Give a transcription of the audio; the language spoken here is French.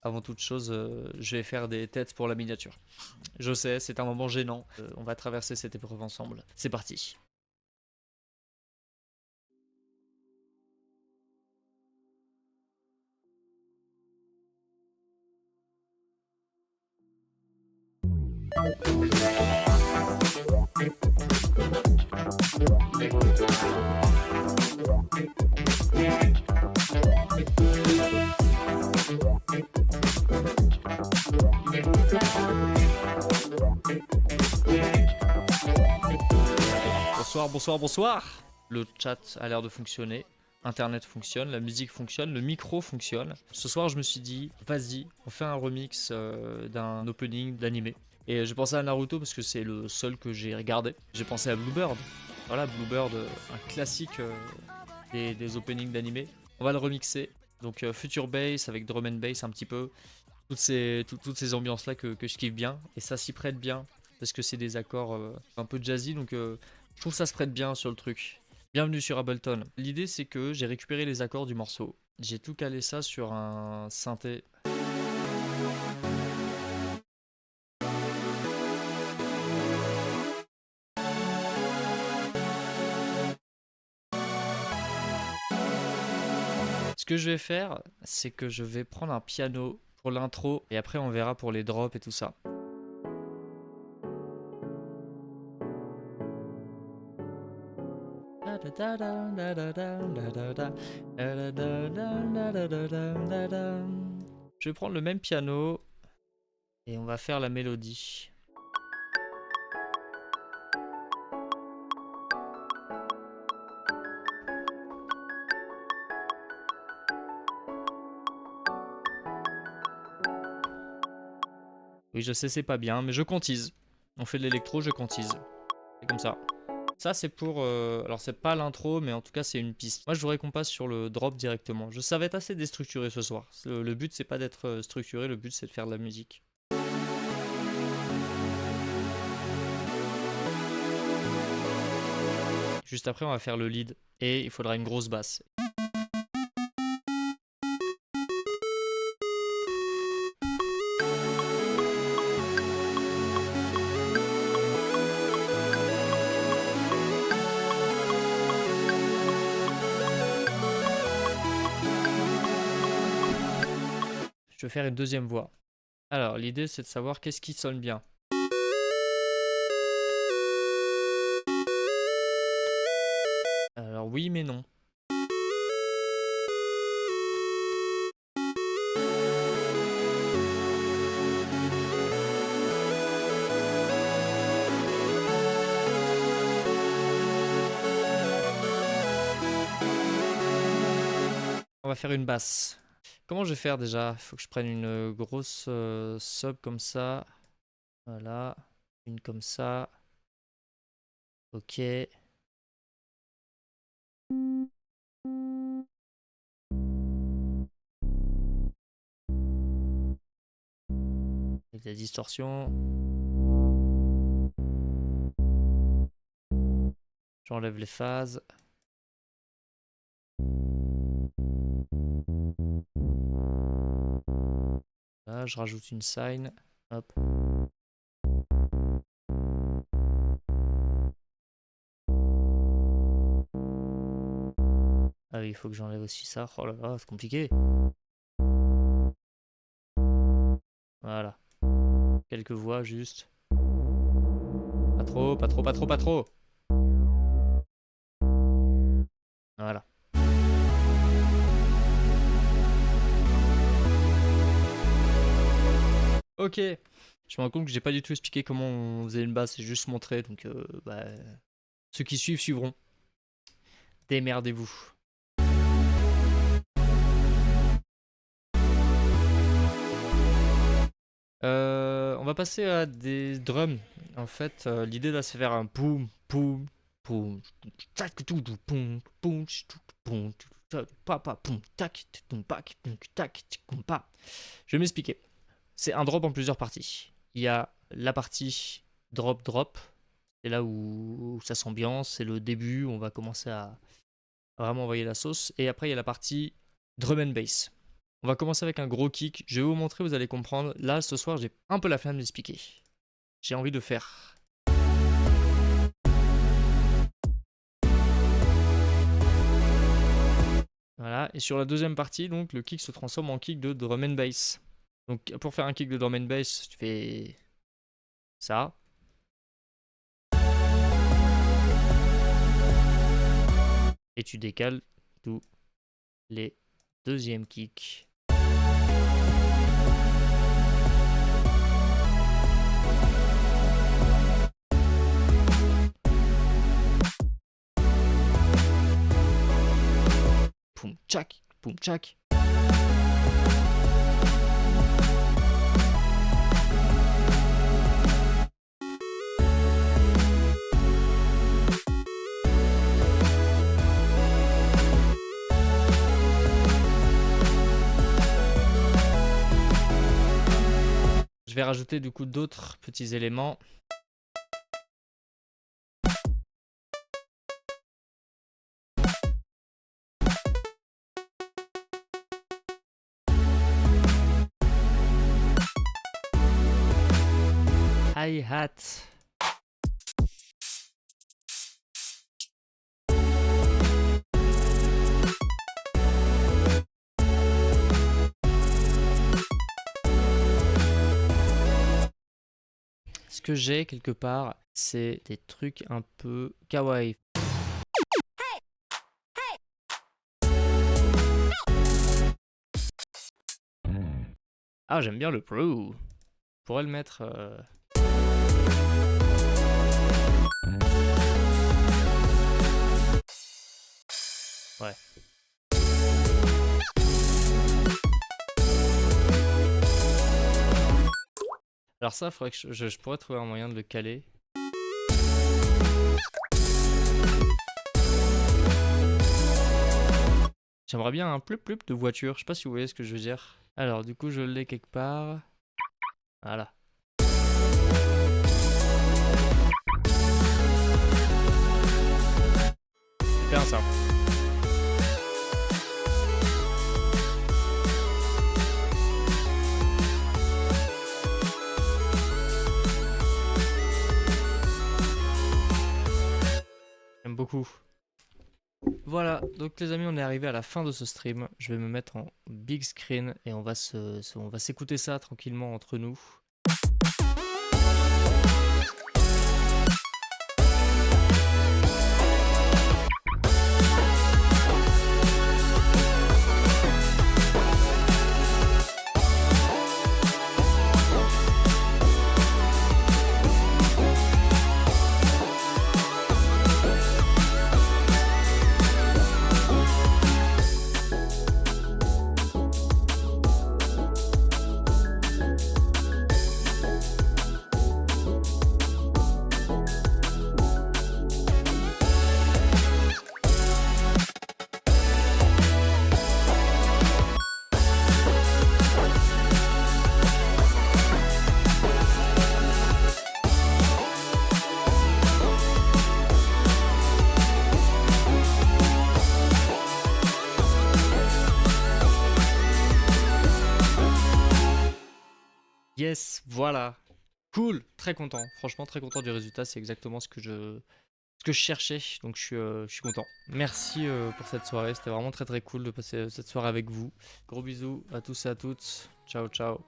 avant toute chose, je vais faire des têtes pour la miniature. Je sais, c'est un moment gênant. On va traverser cette épreuve ensemble. C'est parti. Bonsoir, bonsoir, bonsoir. Le chat a l'air de fonctionner. Internet fonctionne, la musique fonctionne, le micro fonctionne. Ce soir, je me suis dit, vas-y, on fait un remix d'un opening d'animé. Et j'ai pensé à Naruto parce que c'est le seul que j'ai regardé. J'ai pensé à Bluebird. Voilà, Bluebird, un classique des openings d'animé. On va le remixer. Donc Future Bass avec Drum and Bass un petit peu. Toutes ces ambiances-là que je kiffe bien. Et ça s'y prête bien parce que c'est des accords un peu jazzy. Donc je trouve que ça se prête bien sur le truc. Bienvenue sur Ableton. L'idée c'est que j'ai récupéré les accords du morceau. J'ai tout calé ça sur un synthé. Ce que je vais faire, c'est que je vais prendre un piano pour l'intro et après on verra pour les drops et tout ça. Je vais prendre le même piano et on va faire la mélodie. Oui, je sais, c'est pas bien, mais je quantise. On fait de l'électro, je quantise. C'est comme ça. Ça, c'est pour... alors, c'est pas l'intro, mais en tout cas, c'est une piste. Moi, je voudrais qu'on passe sur le drop directement. Ça va être assez déstructuré ce soir. Le but, c'est pas d'être structuré, le but, c'est de faire de la musique. Juste après, on va faire le lead. Et il faudra une grosse basse. Je vais faire une deuxième voix. Alors, l'idée, c'est de savoir qu'est-ce qui sonne bien. Alors, oui, mais non. On va faire une basse. Comment je vais faire déjà? Il faut que je prenne une grosse sub comme ça. Voilà. Une comme ça. Ok. Avec la distorsion. J'enlève les phases. Là, je rajoute une sine. Hop. Ah oui, il faut que j'enlève aussi ça. Oh là là, c'est compliqué. Voilà. Quelques voix juste. Pas trop, pas trop, pas trop, pas trop. Voilà. Ok. Je me rends compte que j'ai pas du tout expliqué comment on faisait une basse, j'ai juste montré. Donc, ceux qui suivent suivront. Démerdez-vous. On va passer à des drums. En fait, l'idée là, c'est faire un boum, boum, boum, tac, tout, boum, boum, boum, papa, boum, tac, tac, tac, pa. Je vais m'expliquer. C'est un drop en plusieurs parties. Il y a la partie drop, drop. C'est là où ça s'ambiance, c'est le début, on va commencer à vraiment envoyer la sauce. Et après, il y a la partie drum and bass. On va commencer avec un gros kick. Je vais vous montrer, vous allez comprendre. Là, ce soir, j'ai un peu la flemme d'expliquer. J'ai envie de faire. Voilà, et sur la deuxième partie, donc, le kick se transforme en kick de drum and bass. Donc, pour faire un kick de drum and bass, tu fais ça. Et tu décales tous les deuxièmes kicks. Poum tchac, poum tchac. Je vais rajouter du coup d'autres petits éléments. Hi-hat. Ce que j'ai quelque part, c'est des trucs un peu kawaii. Ah, j'aime bien le pro. Je pourrais le mettre... Ouais. Alors ça, faudrait que je pourrais trouver un moyen de le caler. J'aimerais bien un plup-plup de voiture. Je sais pas si vous voyez ce que je veux dire. Alors, du coup, je l'ai quelque part. Voilà. Super ça. J'aime beaucoup. Voilà, donc les amis, on est arrivé à la fin de ce stream. Je vais me mettre en big screen et on va s'écouter ça tranquillement entre nous. Yes, voilà. Cool, très content. Franchement, très content du résultat. C'est exactement ce que je cherchais. Donc, je suis content. Merci pour cette soirée. C'était vraiment très très cool de passer cette soirée avec vous. Gros bisous à tous et à toutes. Ciao, ciao.